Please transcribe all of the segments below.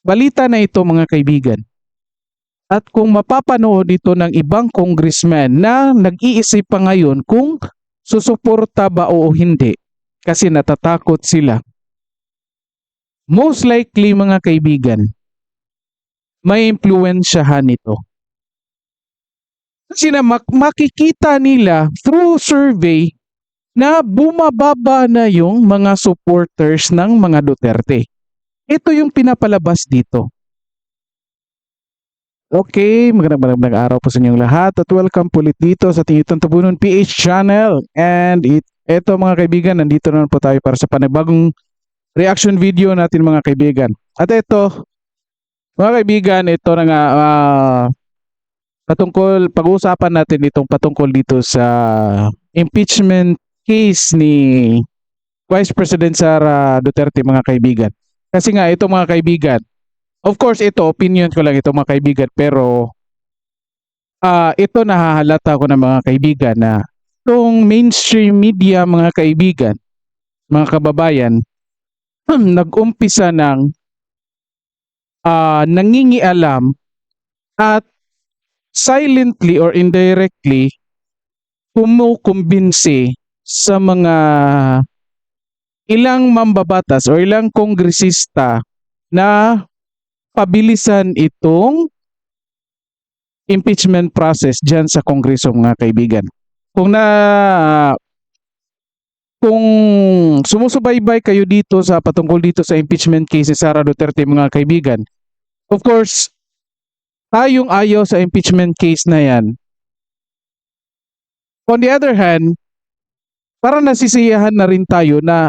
balita na ito mga kaibigan. At kung mapapanood ito ng ibang congressman na nag-iisip pa ngayon kung susuporta ba o hindi kasi natatakot sila. Most likely mga kaibigan, may impluwensyahan ito. Kasi na makikita nila through survey na bumababa na yung mga supporters ng mga Duterte. Ito yung pinapalabas dito. Okay, magandang araw po sa inyong lahat at welcome po ulit dito sa ating Itong Tabunon PH channel. And ito mga kaibigan, nandito na po tayo para sa panibagong reaction video natin mga kaibigan. At ito, mga kaibigan, ito na nga pag-uusapan natin itong patungkol dito sa impeachment case ni Vice President Sara Duterte mga kaibigan. Kasi nga ito mga kaibigan, of course ito opinion ko lang ito mga kaibigan, pero ito nahahalata ko ng mga kaibigan na itong mainstream media mga kaibigan, mga kababayan, nag-umpisa ng nangingialam at silently or indirectly kumukumbinsi sa mga ilang mambabatas o ilang kongresista na pabilisan itong impeachment process dyan sa Kongreso mga kaibigan. Kung sumusubaybay kayo dito sa patungkol dito sa impeachment case ni Sara Duterte mga kaibigan, of course, tayong ayaw sa impeachment case na yan. On the other hand, parang nasisiyahan na rin tayo na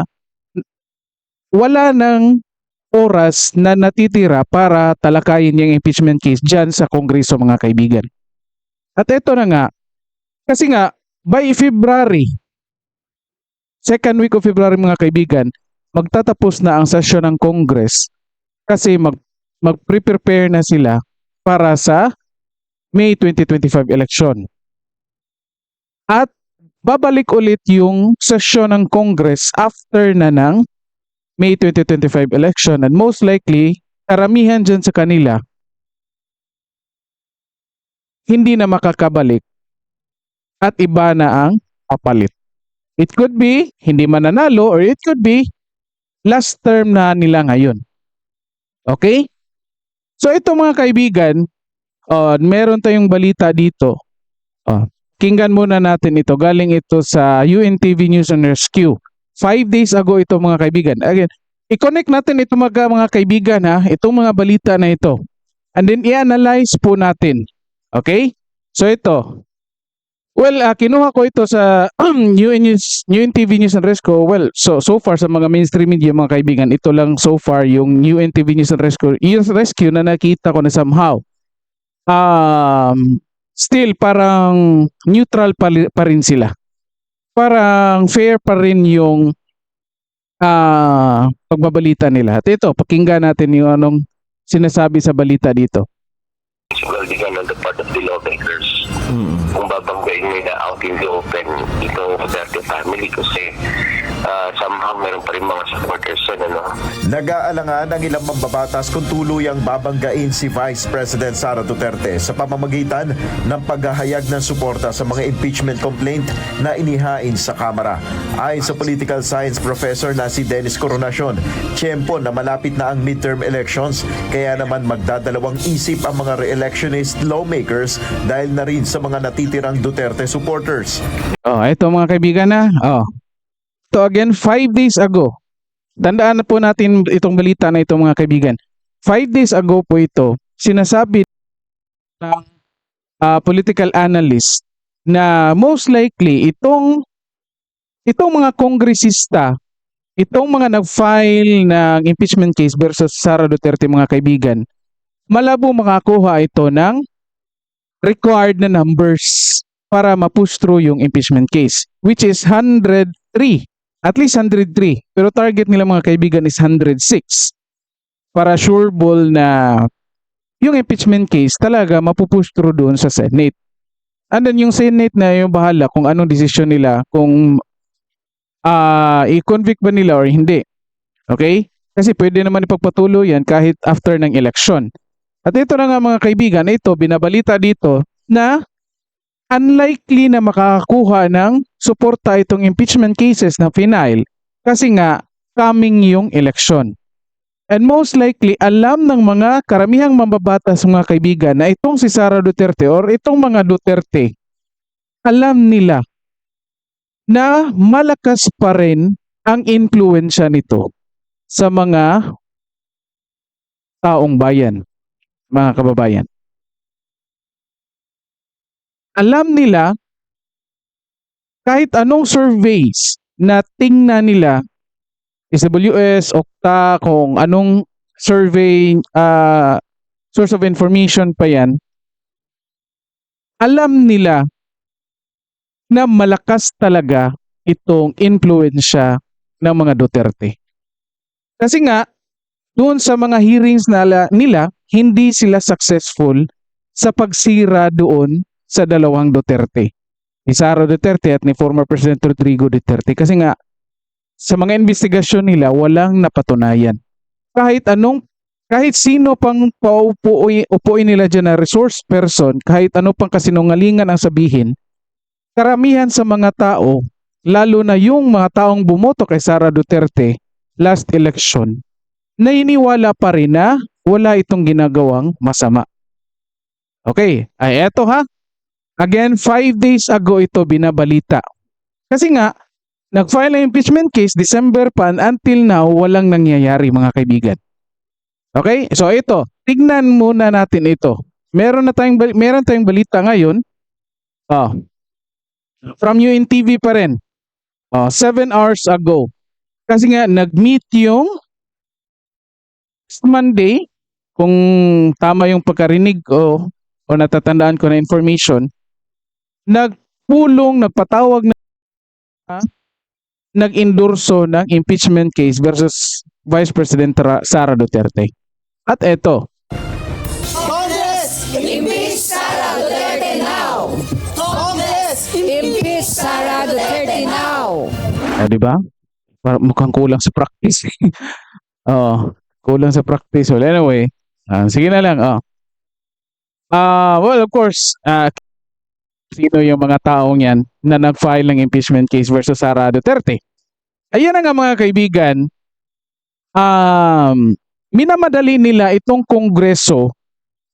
wala ng oras na natitira para talakayin yung impeachment case dyan sa Kongreso mga kaibigan. At ito na nga, kasi nga, by February, second week of February mga kaibigan, magtatapos na ang sesyon ng Congress kasi mag-prepare na sila para sa May 2025 election. At babalik ulit yung sesyon ng Congress after na ng May 2025 election, and most likely, karamihan dyan sa kanila hindi na makakabalik at iba na ang papalit. It could be hindi mananalo or it could be last term na nila ngayon. Okay? So ito mga kaibigan, meron tayong balita dito. Kinggan muna natin ito. Galing ito sa UNTV News and Rescue. 5 days ago ito mga kaibigan. Again, i-connect natin ito mga kaibigan ha, itong mga balita na ito. And then i-analyze po natin. Okay? So ito. Well, kinuha ko ito sa UNTV News and Rescue. Well, so far sa mga mainstream media mga kaibigan, ito lang so far yung UNTV News and Rescue na nakita ko na somehow. Still parang neutral pa rin sila. Parang fair pa rin yung pagbabalita nila. At ito, pakinggan natin yung anong sinasabi sa balita dito. Well, began on the part of the lawmakers. Kung babanggain nila out in the open itong Duterte family kasi somehow meron pa rin mga supporters yan, ano? Nag-aalangan ang ilang mambabatas kung tuluyang babanggain si Vice President Sara Duterte sa pamamagitan ng paghahayag ng suporta sa mga impeachment complaint na inihain sa Kamara. Ayon sa political science professor na si Dennis Coronacion, tiyempo na malapit na ang midterm elections, kaya naman magdadalawang isip ang mga re-electionist lawmakers dahil na rin sa mga natitirang Duterte supporters. Ito mga kaibigan na. So again, 5 days ago, tandaan na po natin itong balita na ito mga kaibigan. 5 days ago po ito, sinasabi ng political analyst na most likely itong mga kongresista, itong mga nag-file ng impeachment case versus Sara Duterte mga kaibigan, malabo makakuha ito ng required na numbers para ma-push through yung impeachment case, which is 103. At least 103. Pero target nila mga kaibigan is 106. Para sure ball na yung impeachment case talaga mapupush through doon sa Senate. And then yung Senate na yung bahala kung anong desisyon nila, kung i-convict ba nila or hindi. Okay? Kasi pwede naman ipagpatuloy yan kahit after ng eleksyon. At ito na nga mga kaibigan, ito binabalita dito na unlikely na makakakuha ng suporta itong impeachment cases na final kasi nga coming yung eleksyon. And most likely, alam ng mga karamihang mambabatas mga kaibigan na itong si Sara Duterte or itong mga Duterte, alam nila na malakas pa rin ang impluensya nito sa mga taong bayan, mga kababayan. Alam nila kahit anong surveys na tingnan nila, SWS, Okta, kung anong survey, source of information pa yan, alam nila na malakas talaga itong impluensya ng mga Duterte. Kasi nga, doon sa mga hearings nila, hindi sila successful sa pagsira doon sa dalawang Duterte. Ni Sara Duterte at ni former President Rodrigo Duterte. Kasi nga, sa mga investigasyon nila, walang napatunayan. Kahit sino pang upuin nila dyan na resource person, kahit ano pang kasinungalingan ang sabihin, karamihan sa mga tao, lalo na yung mga taong bumoto kay Sara Duterte last election, naniniwala pa rin na wala itong ginagawang masama. Okay, ay eto ha. Again, 5 days ago ito binabalita. Kasi nga, nag-file ang impeachment case December pa, until now walang nangyayari mga kaibigan. Okay? So ito, tignan muna natin ito. Meron tayong balita ngayon. From UNTV pa rin. 7 hours ago. Kasi nga nag-meet yung Monday, kung tama yung pagkarinig o natatandaan ko na information, nagpatawag na nag-endorso ng impeachment case versus Vice President Sara Duterte. At eto. Congress, impeach Sara Duterte now! Congress, impeach Sara Duterte now! Di ba? Mukhang kulang sa practice. Kulang sa practice. Well, anyway, sige na lang. Well, of course, sino yung mga taong yan na nag-file ng impeachment case versus Sara Duterte. Ayan na nga mga kaibigan, minamadali nila itong Kongreso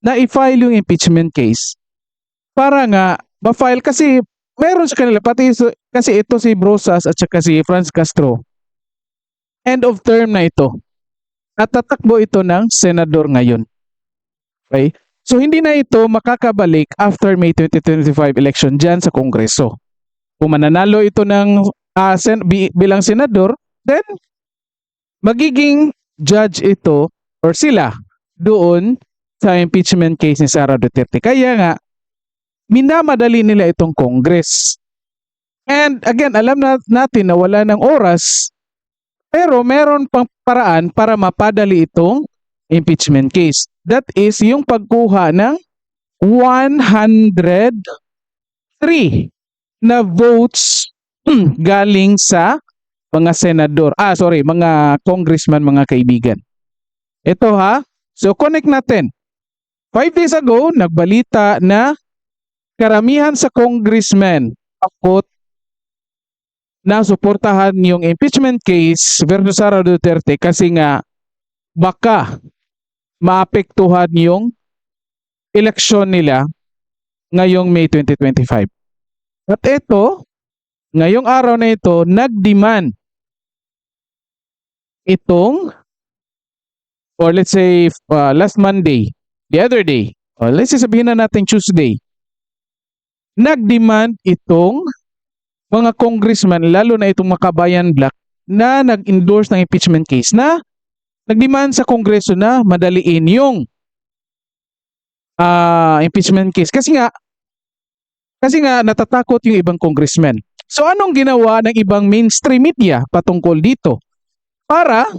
na i-file yung impeachment case para nga ma-file kasi meron sa kanila, pati kasi ito si Brosas at saka si Franz Castro, end of term na ito. At tatakbo ito ng senador ngayon. Okay? So hindi na ito makakabalik after May 2025 election dyan sa Kongreso. Kung mananalo ito ng bilang senador, then magiging judge ito or sila doon sa impeachment case ni Sara Duterte. Kaya nga, minamadali nila itong Congress. And again, alam natin na wala ng oras, pero meron pang paraan para mapadali itong impeachment case. That is yung pagkuha ng 103 na votes galing sa mga senador. Mga congressman, mga kaibigan. Ito ha. So connect natin. 5 days ago, nagbalita na karamihan sa congressmen na suportahan yung impeachment case versus Sara Duterte kasi nga baka maapektuhan yung eleksyon nila ngayong May 2025. At ito, ngayong araw na ito, nag-demand itong, or let's say last Monday, the other day, or let's say sabihin na natin Tuesday, nag-demand itong mga congressman, lalo na itong Makabayan Black, na nag-endorse ng impeachment case, na nag-demand sa Kongreso na madaliin yung impeachment case. Kasi nga natatakot yung ibang congressman. So anong ginawa ng ibang mainstream media patungkol dito? Para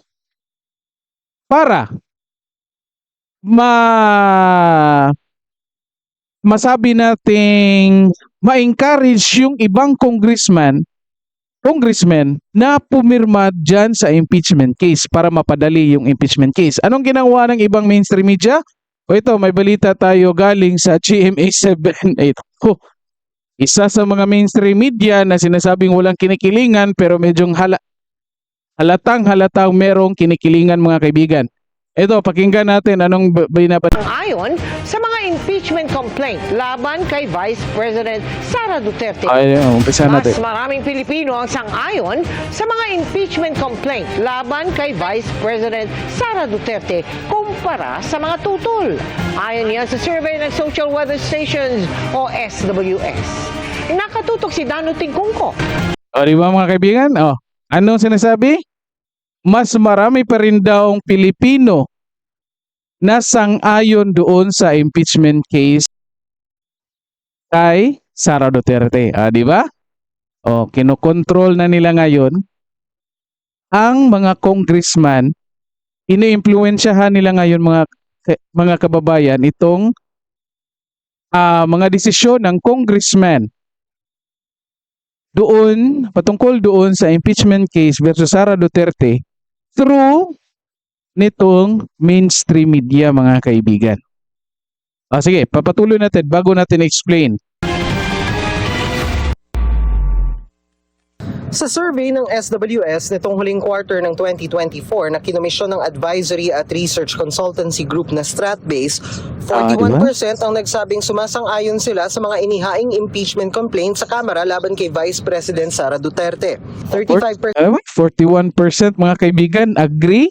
masabi nating ma-encourage yung ibang congressman congressmen na pumirma dyan sa impeachment case para mapadali yung impeachment case. Anong ginawa ng ibang mainstream media? O ito, may balita tayo galing sa GMA7. Ito, isa sa mga mainstream media na sinasabing walang kinikilingan pero medyo halatang merong kinikilingan mga kaibigan. Ito, pakinggan natin anong binabasa. Ayon sa mga impeachment complaint laban kay Vice President Sara Duterte. Ay, umpisa natin. Mas maraming Pilipino ang sang-ayon sa mga impeachment complaint laban kay Vice President Sara Duterte kumpara sa mga tutol. Ayon yan sa survey ng Social Weather Stations o SWS. Nakatutok si Dano Tingkungko. O, di ba mga kaibigan? O, anong sinasabi? Mas marami pa rin daw ang Pilipino na sang-ayon doon sa impeachment case kay Sara Duterte. Di ba? O, kinokontrol na nila ngayon ang mga congressman, iniimpluwensyahan nila ngayon mga kababayan itong mga desisyon ng congressman doon, patungkol doon sa impeachment case versus Sara Duterte through nitong mainstream media mga kaibigan. Sige, papatuloy natin bago natin explain. Sa survey ng SWS nitong huling quarter ng 2024 na kinomisyon ng advisory at research consultancy group na Stratbase, 41% ang nagsabing sumasang-ayon sila sa mga inihaing impeachment complaint sa Kamara laban kay Vice President Sara Duterte. 35% 41% mga kaibigan agree.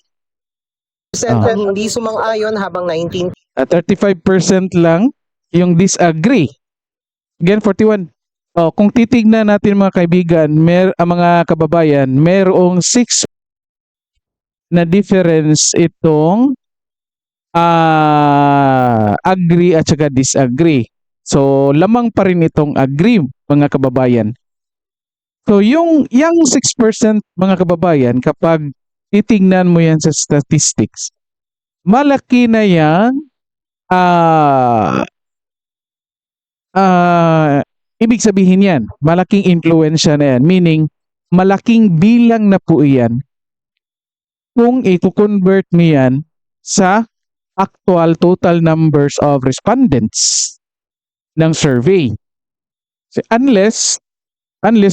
ang hindi sumang-ayon habang 35% lang yung disagree. Again, 41. Kung titignan natin mga kaibigan, mga kababayan, merong 6 na difference itong agree at saka disagree. So, lamang pa rin itong agree mga kababayan. So, yung 6% mga kababayan, kapag titignan mo yan sa statistics, malaki na yan ibig sabihin yan, malaking influensya na yan. Meaning, malaking bilang na po yan kung i-convert mo yan sa actual total numbers of respondents ng survey. So, unless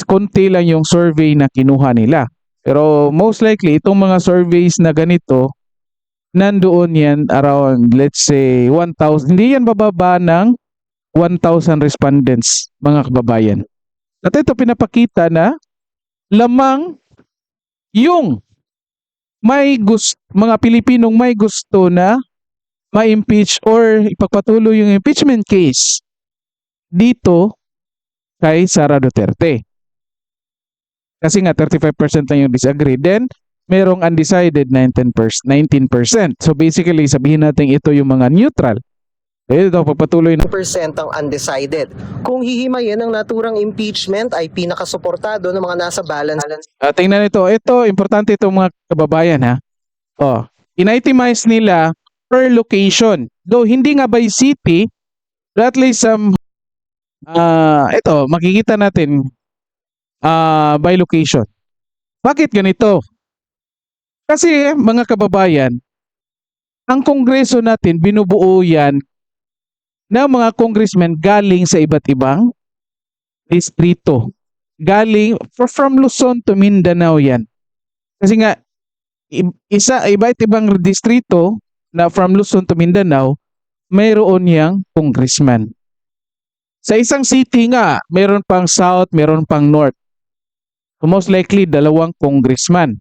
konti lang yung survey na kinuha nila. Pero most likely, itong mga surveys na ganito, nandoon yan around, let's say, 1,000. Hindi yan bababa ng 1,000 respondents, mga kababayan. At ito pinapakita na lamang yung mga Pilipinong may gusto na ma-impeach or ipagpatuloy yung impeachment case dito kay Sara Duterte. Kasi nga 35% lang yung disagree. Then, merong undecided 19%. So basically, sabihin natin ito yung mga neutral. Ito, papatuloy na. ang undecided. Kung hihimayin ang naturang impeachment ay pinakasuportado ng mga nasa balance. Tingnan ito. Ito, importante ito mga kababayan ha. In-itemize nila per location. Though hindi nga by city, but at least ito, makikita natin by location. Bakit ganito? Kasi mga kababayan, ang kongreso natin binubuo yan ng mga congressmen galing sa iba't ibang distrito. Galing from Luzon to Mindanao yan. Kasi nga, iba't ibang distrito na from Luzon to Mindanao, mayroon yang congressman. Sa isang city nga, mayroon pang south, mayroon pang north. So most likely, 2 congressman.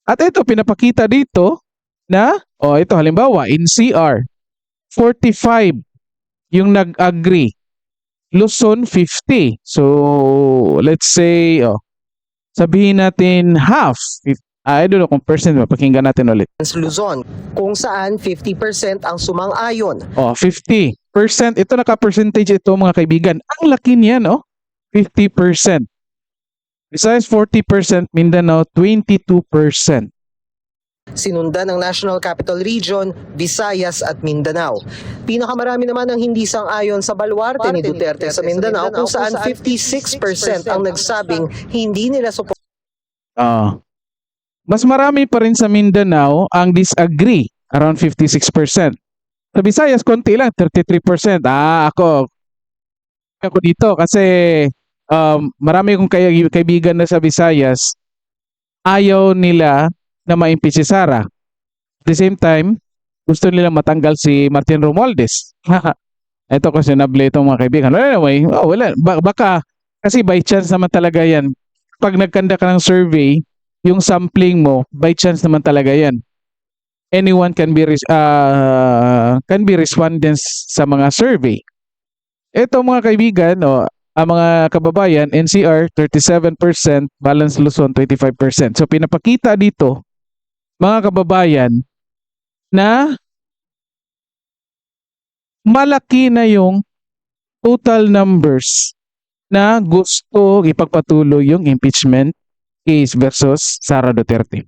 At ito, pinapakita dito na, ito halimbawa, in CR, 45 yung nag-agree. Luzon, 50. So, let's say, sabihin natin half. I don't know kung percent, mapakinggan natin ulit. Luzon, kung saan 50% ang sumang-ayon. 50%. Ito naka-percentage ito mga kaibigan. Ang laki niyan, 50%. Besides 40%, Mindanao, 22%. Sinundan ng National Capital Region, Visayas at Mindanao. Pinakamarami naman ang hindi sang-ayon sa baluarte ni Duterte sa Mindanao kung saan 56% ang nagsabing hindi nila Mas marami pa rin sa Mindanao ang disagree, around 56%. Sa Visayas, konti lang, 33%. Ako dito kasi marami kong kaibigan na sa Visayas, ayaw nila na ma-impeach si Sara. At the same time, gusto nila matanggal si Martin Romualdez. Ito questionable itong mga kaibigan. Well, anyway, baka kasi by chance naman talaga yan. Pag nagkanda ka ng survey, yung sampling mo, by chance naman talaga yan. Anyone can be respondents sa mga survey. Ito mga kaibigan, ang mga kababayan, NCR 37%, Balance Luzon 25%. So pinapakita dito, mga kababayan, na malaki na yung total numbers na gusto ipagpatuloy yung impeachment case versus Sara Duterte.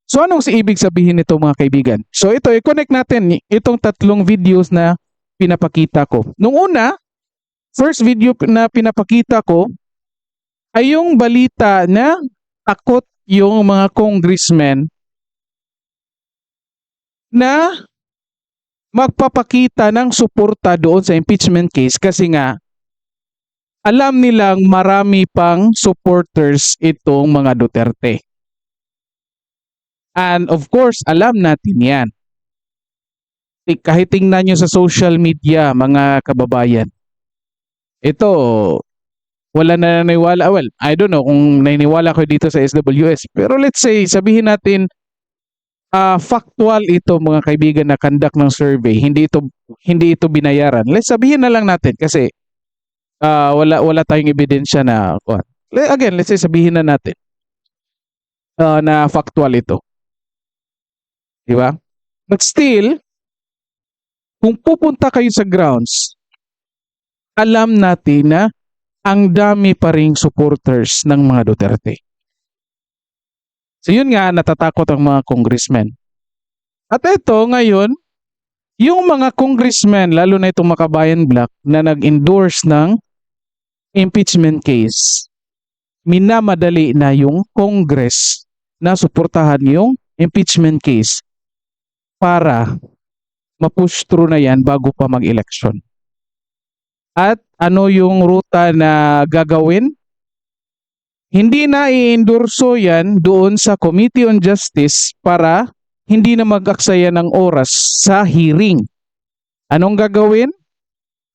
So anong ibig sabihin nito mga kaibigan? So ito, i-connect natin itong tatlong videos na pinapakita ko. Nung una, first video na pinapakita ko ay yung balita na takot yung mga congressmen na magpapakita ng suporta doon sa impeachment case kasi nga alam nilang marami pang supporters itong mga Duterte. And of course, alam natin yan. Kahit tingnan nyo sa social media, mga kababayan, ito, wala na naniwala. Well, I don't know kung naniniwala ko dito sa SWS. Pero let's say, sabihin natin, factual ito mga kaibigan na conduct ng survey. Hindi ito binayaran. Let's sabihin na lang natin kasi wala tayong ebidensya na again, let's say sabihin na natin na factual ito. Di ba? But still, kung pupunta kayo sa grounds, alam natin na ang dami pa ring supporters ng mga Duterte. So yun nga, natatakot ang mga congressmen. At ito ngayon, yung mga congressmen, lalo na itong Makabayan Black, na nag-endorse ng impeachment case, minamadali na yung Congress na suportahan yung impeachment case para ma-push through na yan bago pa mag-election. At ano yung ruta na gagawin? Hindi na i-endorso yan doon sa Committee on Justice para hindi na mag-aksaya ng oras sa hearing. Anong gagawin?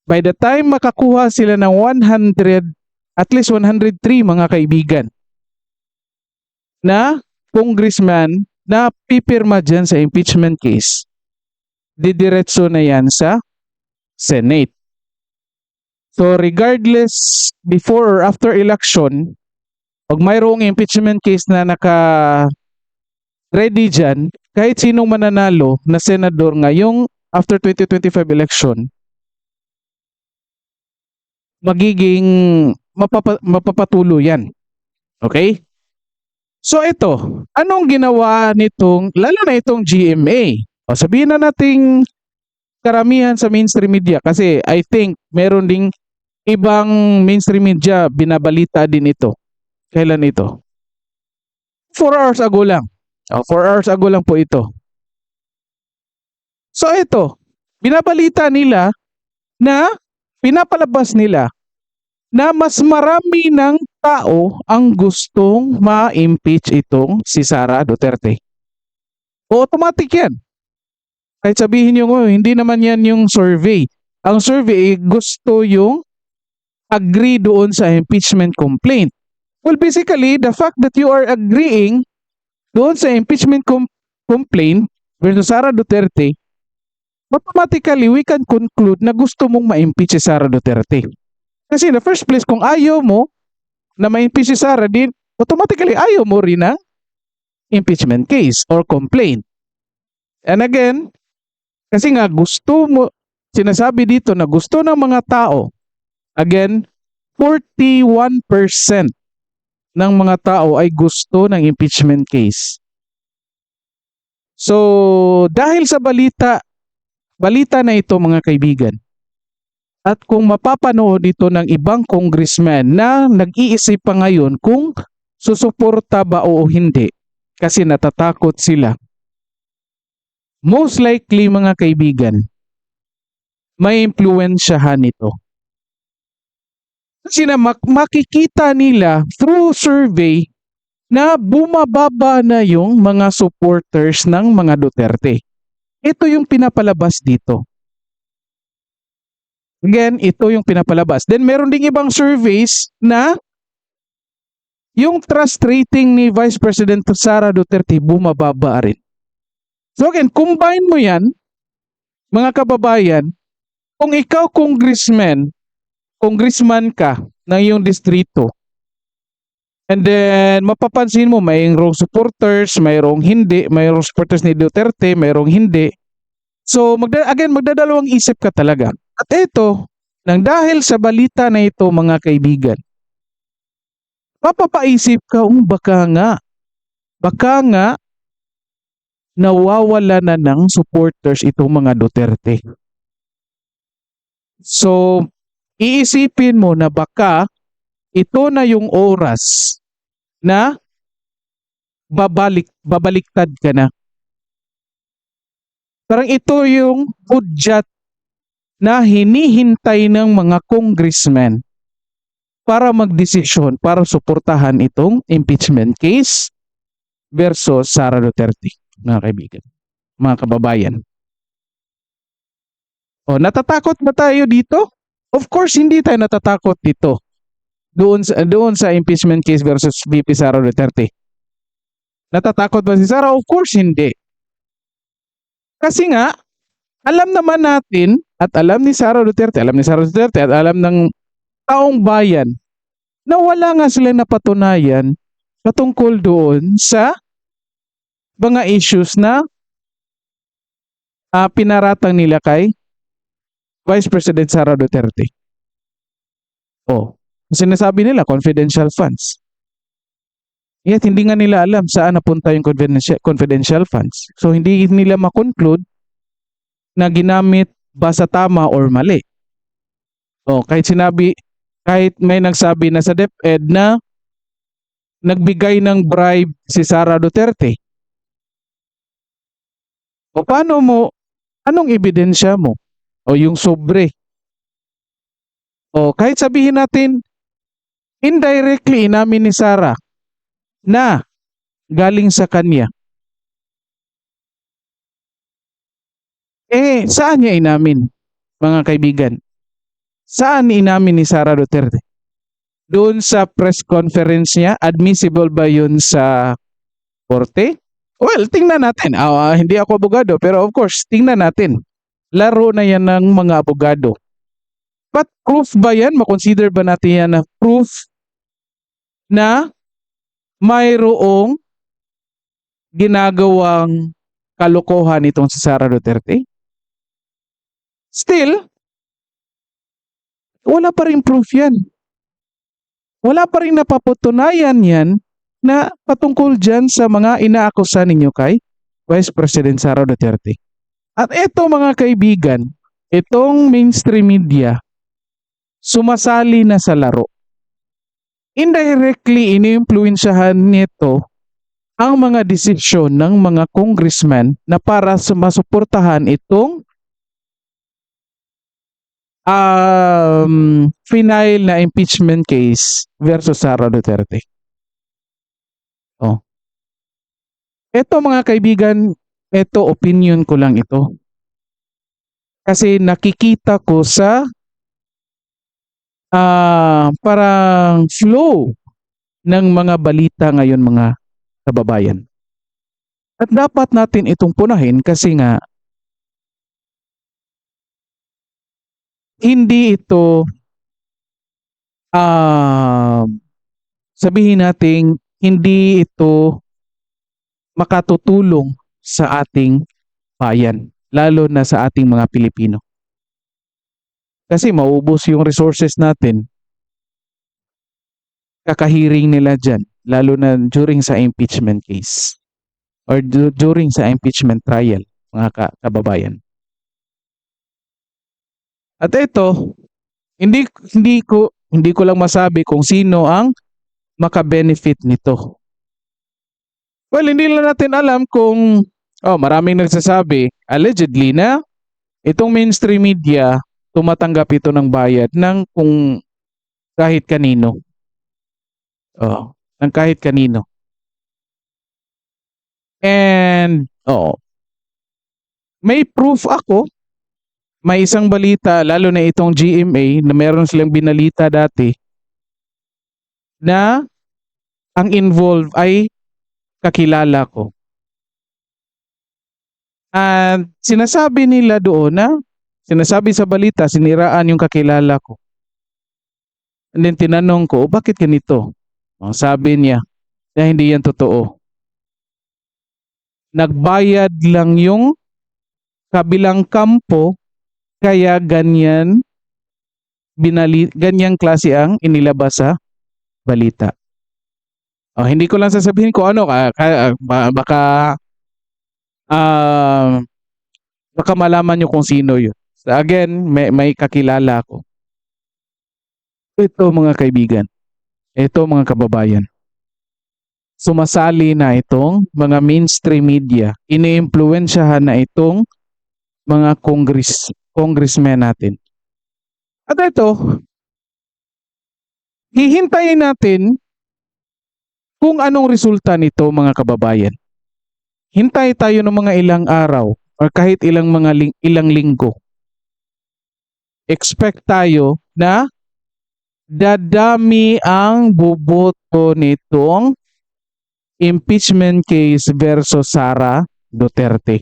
By the time makakuha sila ng 100, at least 103 mga kaibigan, na congressman na pipirma dyan sa impeachment case, didiretso na yan sa Senate. So regardless, before or after election, pag mayroong impeachment case na naka-ready dyan, kahit sinong mananalo na senador ngayong after 2025 election, magiging mapapatuloy yan. Okay? So ito, anong ginawa nitong, lalo na itong GMA? O sabihin na nating karamihan sa mainstream media kasi I think meron ding ibang mainstream media binabalita din ito. Kailan ito? 4 hours ago lang. 4 hours ago lang po ito. So ito, binabalita nila na pinapalabas nila na mas marami ng tao ang gustong ma-impeach itong si Sara Duterte. Automatic yan. Kahit sabihin nyo, hindi naman yan yung survey. Ang survey gusto yung agree doon sa impeachment complaint. Well, basically, the fact that you are agreeing doon sa impeachment complaint versus Sara Duterte, automatically, we can conclude na gusto mong ma-impeach si Sara Duterte. Kasi in the first place, kung ayaw mo na ma-impeach si Sara, din, automatically, ayaw mo rin ng impeachment case or complaint. And again, kasi nga gusto mo, sinasabi dito na gusto ng mga tao, again, 41% ng mga tao ay gusto ng impeachment case. So, dahil sa balita na ito mga kaibigan, at kung mapapanood ito ng ibang congressman na nag-iisip pa ngayon kung susuporta ba o hindi kasi natatakot sila, most likely mga kaibigan, may impluwensyahan ito. Kasi na makikita nila through survey na bumababa na yung mga supporters ng mga Duterte. Ito yung pinapalabas dito. Again, ito yung pinapalabas. Then meron ding ibang surveys na yung trust rating ni Vice President Sara Duterte bumababa rin. So again, combine mo yan, mga kababayan, kung ikaw congressman ka ng iyong distrito, and then mapapansin mo mayroong supporters, mayroong hindi, mayroong supporters ni Duterte, mayroong hindi. So magdadalawang isip ka talaga. At ito, nang dahil sa balita na ito mga kaibigan, mapapaisip ka, baka nga nawawala na ng supporters itong mga Duterte. So, iisipin mo na baka ito na yung oras na babaliktad ka na. Parang ito yung hudyat na hinihintay ng mga congressmen para magdesisyon para suportahan itong impeachment case versus Sara Duterte, mga kaibigan, mga kababayan. O, natatakot ba tayo dito? Of course, hindi tayo natatakot dito. Doon sa impeachment case versus VP Sara Duterte. Natatakot ba si Sara? Of course, hindi. Kasi nga, alam naman natin at alam ni Sara Duterte at alam ng taong bayan na wala nga sila napatunayan patungkol doon sa mga issues na pinaratang nila kay Vice President Sara Duterte. Sinasabi nila confidential funds. Yet hindi nga nila alam saan napunta yung confidential funds. So hindi nila makonclude na ginamit ba sa tama or mali. Kahit may nagsabi na sa DepEd na nagbigay ng bribe si Sara Duterte. Anong ebidensya mo? Yung sobre. Kahit sabihin natin, indirectly inamin ni Sara na galing sa kanya. Saan niya inamin, mga kaibigan? Saan inamin ni Sara Duterte? Doon sa press conference niya, admissible ba yun sa korte? Well, tingnan natin. Hindi ako abogado, pero of course, tingnan natin. Laro na yan ng mga abogado. But proof ba yan? Makonsider ba natin yan na proof na mayroong ginagawang kalokohan itong si Sara Duterte? Still, wala pa rin proof yan. Wala pa rin napapatunayan yan na patungkol dyan sa mga inaakusa ninyo kay Vice President Sara Duterte. At ito mga kaibigan, itong mainstream media, sumasali na sa laro. Indirectly, iniimpluwensyahan nito ang mga desisyon ng mga congressmen na para masuportahan itong final na impeachment case versus Sara Duterte. Ito mga kaibigan, ito opinion ko lang ito. Kasi nakikita ko sa parang flow ng mga balita ngayon mga kababayan. At dapat natin itong punahin kasi nga hindi ito sabihin nating hindi ito makatutulong sa ating bayan, lalo na sa ating mga Pilipino. Kasi maubos yung resources natin. Kakahiring nila dyan, lalo na during sa impeachment case. or during sa impeachment trial, mga kababayan. At ito, hindi hindi ko lang masabi kung sino ang maka-benefit nito. Well, hindi lang natin alam kung maraming nagsasabi allegedly na itong mainstream media tumatanggap ito ng bayad ng kung kahit kanino. Ng kahit kanino. And may proof ako. May isang balita, lalo na itong GMA, na meron silang binalita dati na ang involved ay kakilala ko. At sinasabi nila doon na, sinasabi sa balita, siniraan yung kakilala ko. And then tinanong ko, bakit ganito? Sabi niya, na hindi yan totoo. Nagbayad lang yung kabilang kampo, kaya ganyang klase ang inilabas sa balita. Hindi ko lang sasabihin ko ano, baka malaman nyo kung sino yun. So again, may kakilala ako. Ito mga kaibigan, ito mga kababayan, sumasali na itong mga mainstream media, iniimpluwensyahan na itong mga congressmen natin. At ito, hihintayin natin kung anong resulta nito mga kababayan. Hintay tayo ng mga ilang araw or kahit ilang linggo. Expect tayo na dadami ang boboto nitong impeachment case versus Sara Duterte.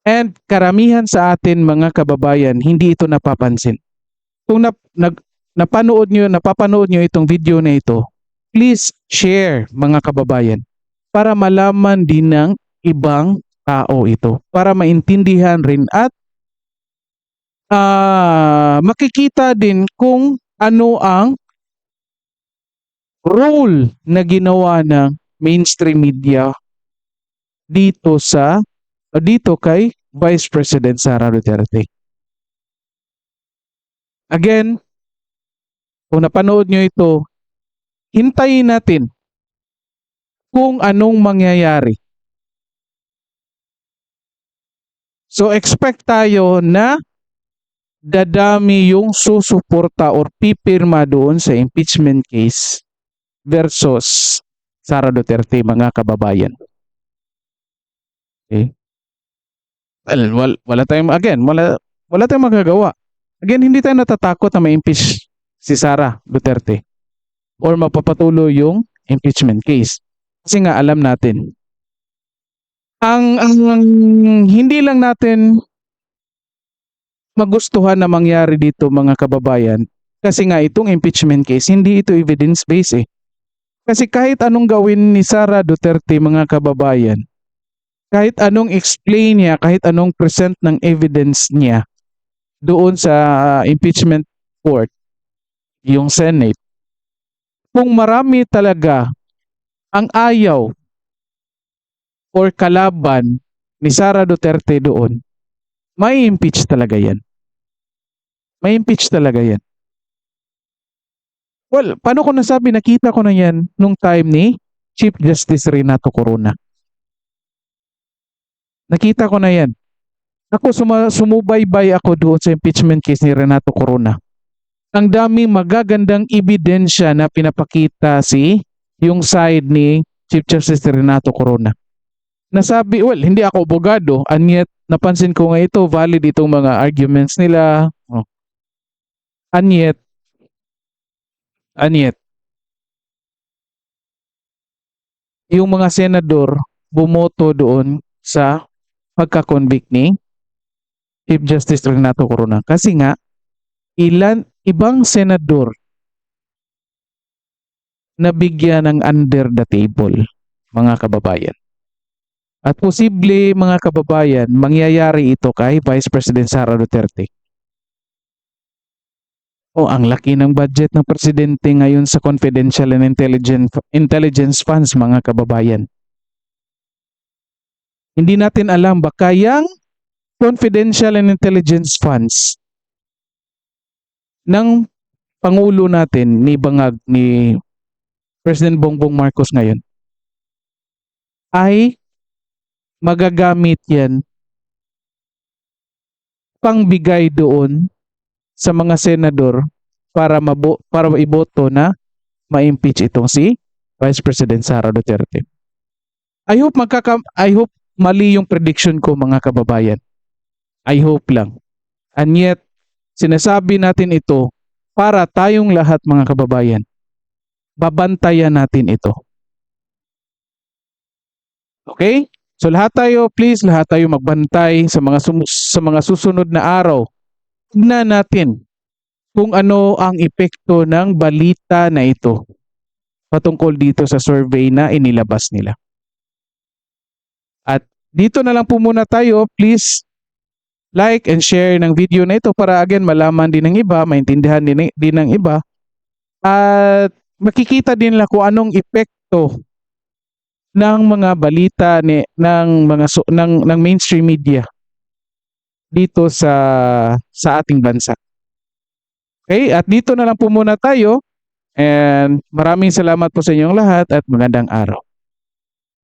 And karamihan sa atin mga kababayan, hindi ito napapansin. Kung napapanood nyo itong video na ito, please share mga kababayan para malaman din ng ibang tao ito. Para maintindihan rin at makikita din kung ano ang role na ginawa ng mainstream media dito kay Vice President Sara Duterte. Again, kung napanood nyo ito, hintayin natin kung anong mangyayari. So expect tayo na dadami yung susuporta or pipirma doon sa impeachment case versus Sara Duterte mga kababayan. Okay? Well, wala tayong magagawa. Again, hindi tayo natatakot na ma-impeach si Sara Duterte or mapapatuloy yung impeachment case. Kasi nga alam natin. Ang hindi lang natin magustuhan na mangyari dito mga kababayan, kasi nga itong impeachment case, hindi ito evidence-based . Kasi kahit anong gawin ni Sara Duterte mga kababayan, kahit anong explain niya, kahit anong present ng evidence niya doon sa impeachment court, yung Senate, kung marami talaga ang ayaw or kalaban ni Sara Duterte doon, may impeach talaga yan. May impeach talaga yan. Well, paano ko nasabi? Nakita ko na yan nung time ni Chief Justice Renato Corona. Nakita ko na yan. Ako, sumubaybay ako doon sa impeachment case ni Renato Corona. Ang daming magagandang ebidensya na pinapakita yung side ni Chief Justice Renato Corona. Nasabi, well, hindi ako abogado, and yet napansin ko nga ito, valid itong mga arguments nila. And yet, yung mga senador bumoto doon sa pagka-convict ni Chief Justice Renato Corona. Kasi nga, ibang senador nabigyan ng under the table, mga kababayan. At posible, mga kababayan, mangyayari ito kay Vice President Sara Duterte. Ang laki ng budget ng presidente ngayon sa confidential and intelligence funds, mga kababayan. Hindi natin alam baka yung confidential and intelligence funds ng Pangulo natin ni Bangag ni President Bongbong Marcos ngayon ay magagamit yan pangbigay doon sa mga senador para iboto na ma-impeach itong si Vice President Sara Duterte. I hope mali yung prediction ko, mga kababayan. I hope lang. And yet sinasabi natin ito para tayong lahat, mga kababayan, babantayan natin ito. Okay? So lahat tayo magbantay sa mga susunod na araw. Tignan natin kung ano ang epekto ng balita na ito patungkol dito sa survey na inilabas nila. At dito na lang po muna tayo. Please like and share ng video na ito para again malaman din ng iba, maintindihan din ng iba, at makikita din nila kung anong epekto ng mga balita ng mainstream media dito sa ating bansa. Okay, at dito na lang po muna tayo, and maraming salamat po sa inyong lahat at magandang araw.